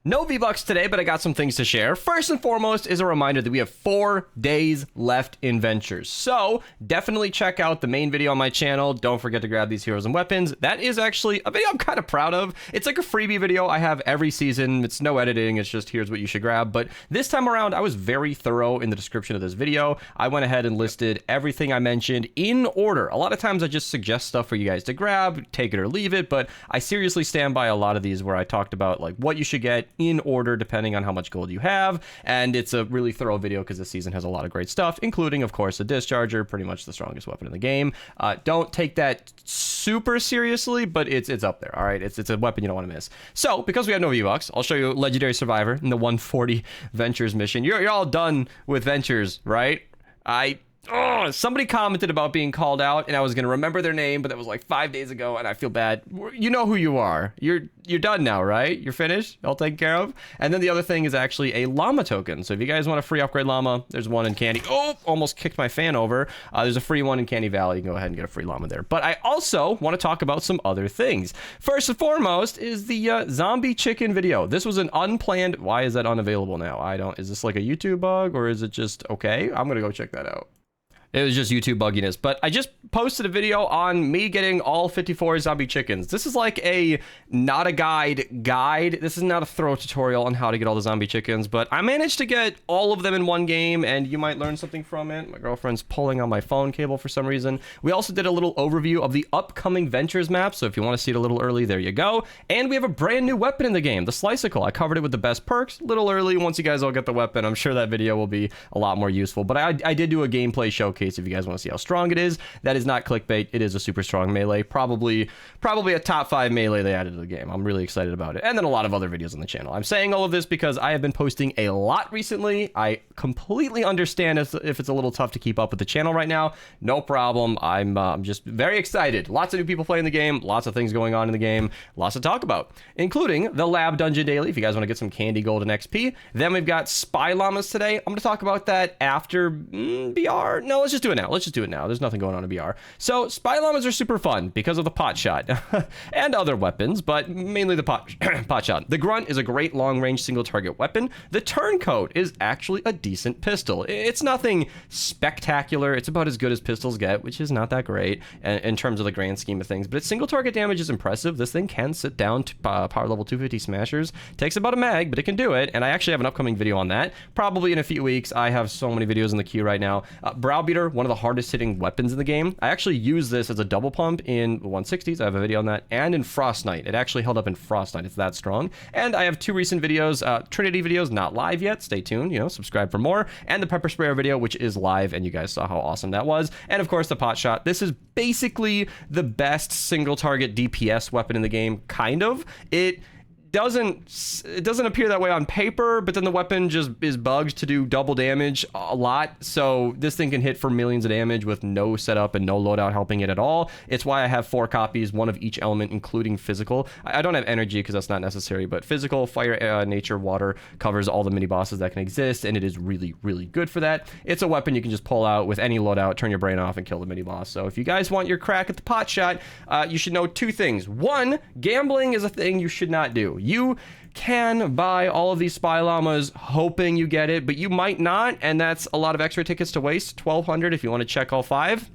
No V-Bucks today, but I got some things to share. First and foremost is a reminder that we have 4 days left in Ventures. So definitely check out the main video on my channel. Don't forget to grab these heroes and weapons. That is actually a video I'm kind of proud of. It's like a freebie video I have every season. It's no editing. It's just here's what you should grab. But this time around, I was very thorough in the description of this video. I went ahead and listed everything I mentioned in order. A lot of times I just suggest stuff for you guys to grab, take it or leave it. But I seriously stand by a lot of these where I talked about like what you should get in order depending on how much gold you have, and it's a really thorough video because this season has a lot of great stuff, including of course a discharger, pretty much the strongest weapon in the game. Don't take that super seriously, but it's up there. All right, it's a weapon you don't want to miss. So because we have no V-Bucks, I'll show you Legendary Survivor in the 140 Ventures mission. You're all done with Ventures, right? Somebody commented about being called out, and I was going to remember their name, but that was like 5 days ago, and I feel bad. You know who you are. You're done now, right? You're finished? All taken care of? And then the other thing is actually a llama token. So if you guys want a free upgrade llama, there's one in Candy. Oh, almost kicked my fan over. There's a free one in Candy Valley. You can go ahead and get a free llama there. But I also want to talk about some other things. First and foremost is the zombie chicken video. This was an unplanned... Why is that unavailable now? Is this like a YouTube bug, or is it just okay? I'm going to go check that out. It was just YouTube bugginess, but I just posted a video on me getting all 54 zombie chickens. This is like not a guide. This is not a thorough tutorial on how to get all the zombie chickens, but I managed to get all of them in one game, and you might learn something from it. My girlfriend's pulling on my phone cable for some reason. We also did a little overview of the upcoming Ventures map, so if you want to see it a little early, there you go. And we have a brand new weapon in the game, the Sliceable. I covered it with the best perks, a little early. Once you guys all get the weapon, I'm sure that video will be a lot more useful, but I did do a gameplay showcase if you guys want to see how strong it is. That is not clickbait. It is a super strong melee. Probably a top 5 melee they added to the game. I'm really excited about it. And then a lot of other videos on the channel. I'm saying all of this because I have been posting a lot recently. I completely understand if it's a little tough to keep up with the channel right now. No problem. I'm just very excited. Lots of new people playing the game. Lots of things going on in the game. Lots to talk about, including the Lab Dungeon Daily if you guys want to get some candy, gold, and XP. Then we've got Spy Llamas today. I'm going to talk about that after BR. No, let's just do it now. Let's just do it now. There's nothing going on in BR. So Spy Llamas are super fun because of the pot shot and other weapons, but mainly the pot shot. The Grunt is a great long-range single target weapon. The Turncoat is actually a decent pistol. It's nothing spectacular. It's about as good as pistols get, which is not that great in terms of the grand scheme of things, but its single target damage is impressive. This thing can sit down to power level 250 smashers. Takes about a mag, but it can do it, and I actually have an upcoming video on that. Probably in a few weeks. I have so many videos in the queue right now. Browbeater, one of the hardest hitting weapons in the game. I actually use this as a double pump in the 160s. I have a video on that, and in Frost Knight. It actually held up in Frost Knight. It's that strong. And I have 2 recent videos, Trinity videos, not live yet. Stay tuned, subscribe for more. And the Pepper Sprayer video, which is live, and you guys saw how awesome that was. And of course, the pot shot. This is basically the best single target DPS weapon in the game, kind of. It doesn't appear that way on paper, but then the weapon just is bugged to do double damage a lot. So this thing can hit for millions of damage with no setup and no loadout helping it at all. It's why I have 4 copies, one of each element, including physical. I don't have energy because that's not necessary, but physical, fire, nature, water covers all the mini bosses that can exist, and it is really, really good for that. It's a weapon you can just pull out with any loadout, turn your brain off, and kill the mini boss. So if you guys want your crack at the pot shot, you should know 2 things. 1, gambling is a thing you should not do. You can buy all of these Spy Llamas hoping you get it, but you might not, and that's a lot of extra tickets to waste. 1,200 if you want to check all 5.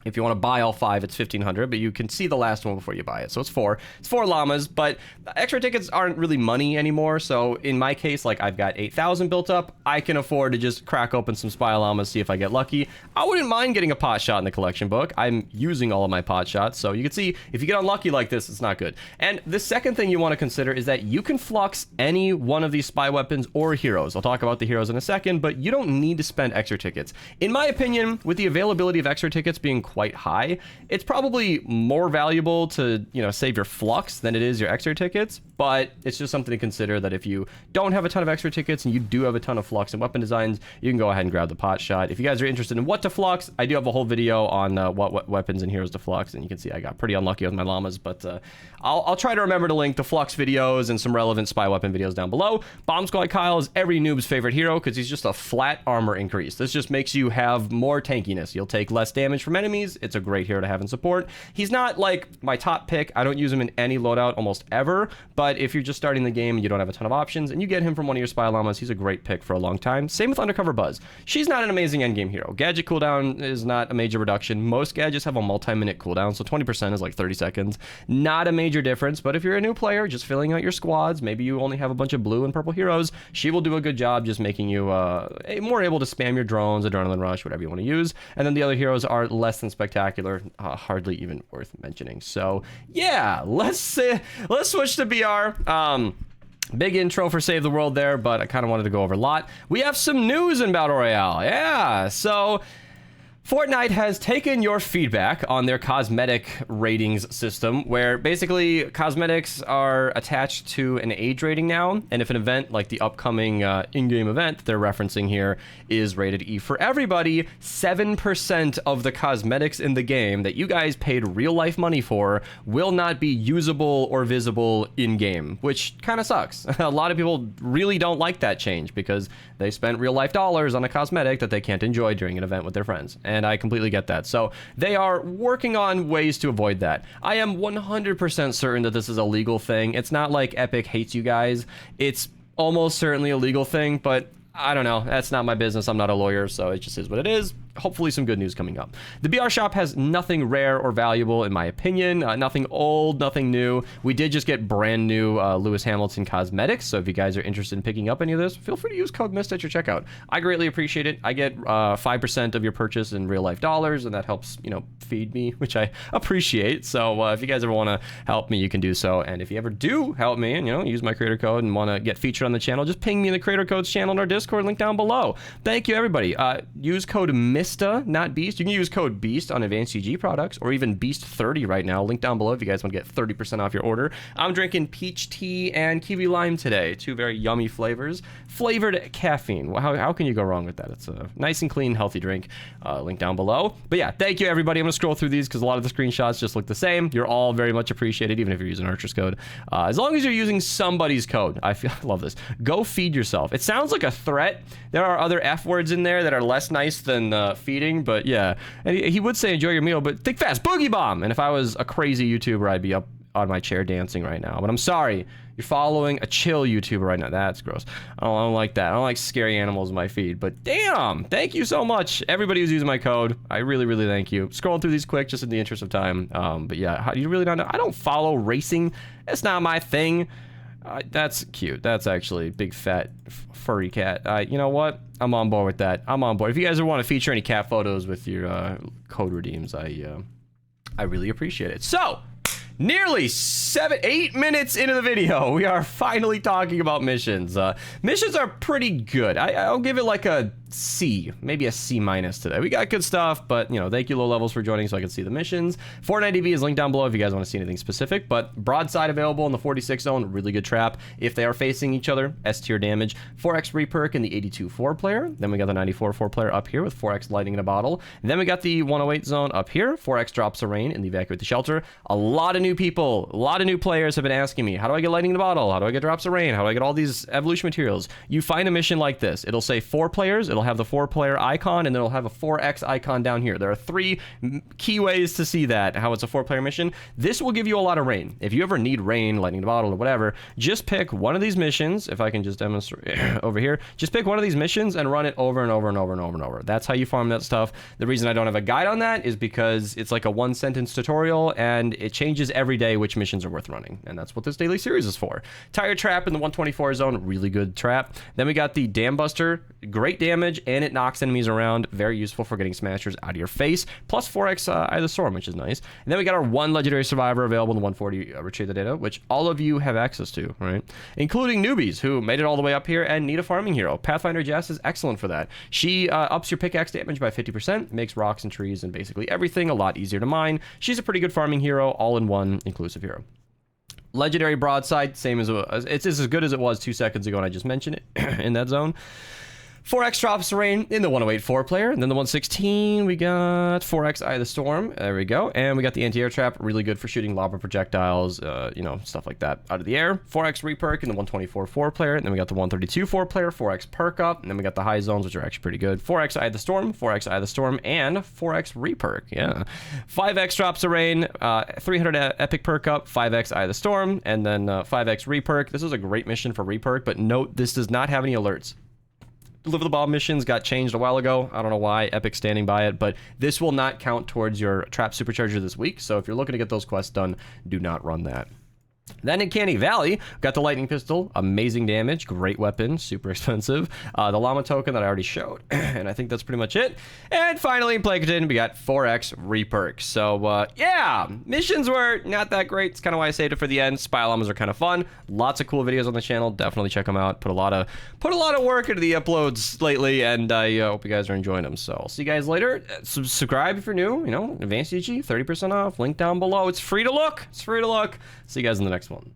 If you want to buy all 5, it's 1,500, but you can see the last one before you buy it. So it's 4. It's 4 llamas, but extra tickets aren't really money anymore. So in my case, like I've got 8,000 built up. I can afford to just crack open some Spy Llamas, see if I get lucky. I wouldn't mind getting a pot shot in the collection book. I'm using all of my pot shots. So you can see if you get unlucky like this, it's not good. And the second thing you want to consider is that you can flux any one of these spy weapons or heroes. I'll talk about the heroes in a second, but you don't need to spend extra tickets. In my opinion, with the availability of extra tickets being quite high, it's probably more valuable to, save your flux than it is your extra tickets, but it's just something to consider that if you don't have a ton of extra tickets and you do have a ton of flux and weapon designs, you can go ahead and grab the pot shot. If you guys are interested in what to flux, I do have a whole video on what weapons and heroes to flux, and you can see I got pretty unlucky with my llamas, but I'll try to remember to link the flux videos and some relevant spy weapon videos down below. Bomb Squad Kyle is every noob's favorite hero because he's just a flat armor increase. This just makes you have more tankiness. You'll take less damage from enemies. It's a great hero to have in support. He's not like my top pick. I don't use him in any loadout almost ever, but but if you're just starting the game and you don't have a ton of options and you get him from one of your spy llamas, he's a great pick for a long time. Same with Undercover Buzz. She's not an amazing endgame hero. Gadget cooldown is not a major reduction. Most gadgets have a multi-minute cooldown, so 20% is like 30 seconds. Not a major difference, but if you're a new player just filling out your squads, maybe you only have a bunch of blue and purple heroes, she will do a good job just making you more able to spam your drones, Adrenaline Rush, whatever you want to use. And then the other heroes are less than spectacular, hardly even worth mentioning. So yeah, let's switch to BR. Big intro for Save the World there, but I kind of wanted to go over a lot. We have some news in Battle Royale. Yeah, so Fortnite has taken your feedback on their cosmetic ratings system, where basically cosmetics are attached to an age rating now, and if an event like the upcoming in-game event they're referencing here is rated E for everybody, 7% of the cosmetics in the game that you guys paid real-life money for will not be usable or visible in-game, which kind of sucks. A lot of people really don't like that change because they spent real-life dollars on a cosmetic that they can't enjoy during an event with their friends. And I completely get that. So they are working on ways to avoid that. I am 100% certain that this is a legal thing. It's not like Epic hates you guys. It's almost certainly a legal thing, but I don't know. That's not my business. I'm not a lawyer, so it just is what it is. Hopefully some good news coming up. The BR shop has nothing rare or valuable, in my opinion. Nothing old, nothing new. We did just get brand new Lewis Hamilton cosmetics, so if you guys are interested in picking up any of this, feel free to use code Mista at your checkout. I greatly appreciate it. I get 5% of your purchase in real life dollars, and that helps, you know, feed me, which I appreciate. So if you guys ever want to help me, you can do so. And if you ever do help me and, you know, use my creator code and want to get featured on the channel, just ping me in the creator codes channel in our Discord, link down below. Thank you, everybody. Use code Mista, not Beast. You can use code Beast on Advanced CG products, or even Beast30 right now. Link down below if you guys want to get 30% off your order. I'm drinking peach tea and kiwi lime today. Two very yummy flavors. Flavored caffeine. Well, how can you go wrong with that? It's a nice and clean, healthy drink. Link down below. But yeah, thank you, everybody. I'm going to scroll through these because a lot of the screenshots just look the same. You're all very much appreciated, even if you're using Archer's code. As long as you're using somebody's code. I love this. Go feed yourself. It sounds like a threat. There are other F words in there that are less nice than feeding, but yeah. And he would say enjoy your meal, but think fast, boogie bomb. And if I was a crazy YouTuber, I'd be up on my chair dancing right now. But I'm sorry, you're following a chill YouTuber right now. That's gross. I don't like that. I don't like scary animals in my feed. But damn, thank you so much, everybody who's using my code. I really, really thank you. Scrolling through these quick, just in the interest of time. But yeah, how do you really not know? I don't follow racing. It's not my thing. That's cute. That's actually big fat furry cat. You know what? I'm on board with that. I'm on board. If you guys want to feature any cat photos with your code redeems, I really appreciate it. So, nearly 8 minutes into the video, we are finally talking about missions. Missions are pretty good. I'll give it like a C, maybe a C- today. We got good stuff, but, you know, thank you low levels for joining so I can see the missions. Fortnite DB is linked down below if you guys want to see anything specific, but broadside available in the 46 zone, really good trap. If they are facing each other, S tier damage. 4x reperk in the 82 4 player. Then we got the 94 4 player up here with 4x lighting in a bottle. And then we got the 108 zone up here, 4x drops of rain in the evacuate the shelter. A lot of new people, a lot of new players have been asking me, how do I get lighting in a bottle? How do I get drops of rain? How do I get all these evolution materials? You find a mission like this. It'll say 4 players. It'll have the 4-player icon, and then it'll have a 4x icon down here. There are 3 key ways to see that, how it's a 4-player mission. This will give you a lot of rain. If you ever need rain, lighting the bottle, or whatever, just pick one of these missions. If I can just demonstrate over here, just pick one of these missions and run it over and over and over and over and over. That's how you farm that stuff. The reason I don't have a guide on that is because it's like a 1-sentence tutorial, and it changes every day which missions are worth running, and that's what this daily series is for. Tire trap in the 124 zone, really good trap. Then we got the dam buster, great damage, and it knocks enemies around, very useful for getting smashers out of your face, plus 4x Eye of the Storm, which is nice. And then we got our 1 legendary survivor available in the 140 retrieve the data, which all of you have access to, right? Including newbies who made it all the way up here and need a farming hero. Pathfinder Jess is excellent for that. She ups your pickaxe damage by 50%, makes rocks and trees and basically everything a lot easier to mine. She's a pretty good farming hero, all-in-one inclusive hero. Legendary broadside, same as it's as good as it was 2 seconds ago, and I just mentioned it in that zone. 4x drops rain in the 108 4-player, and then the 116 we got 4x Eye of the Storm. There we go, and we got the anti-air trap, really good for shooting lava projectiles, you know, stuff like that out of the air. 4x reperk in the 124 4-player, and then we got the 132 4-player, 4x perk up, and then we got the high zones, which are actually pretty good. 4x Eye of the Storm, 4x Eye of the Storm, and 4x reperk. Yeah, 5x drops of rain, 300 epic perk up, 5x Eye of the Storm, and then 5x reperk. This is a great mission for reperk, but note this does not have any alerts. Deliver the Bomb missions got changed a while ago. I don't know why, Epic's standing by it, but this will not count towards your trap supercharger this week. So if you're looking to get those quests done, do not run that. Then in Canny Valley, got the lightning pistol, amazing damage, great weapon, super expensive. The llama token that I already showed, and I think that's pretty much it. And finally in Plankton, we got 4x reperk. So yeah, missions were not that great. It's kind of why I saved it for the end. Spy llamas are kind of fun. Lots of cool videos on the channel. Definitely check them out. Put a lot of work into the uploads lately, and I hope you guys are enjoying them. So I'll see you guys later. Subscribe if you're new. You know, Advanced EG, 30% off. Link down below. It's free to look. It's free to look. See you guys in the next one.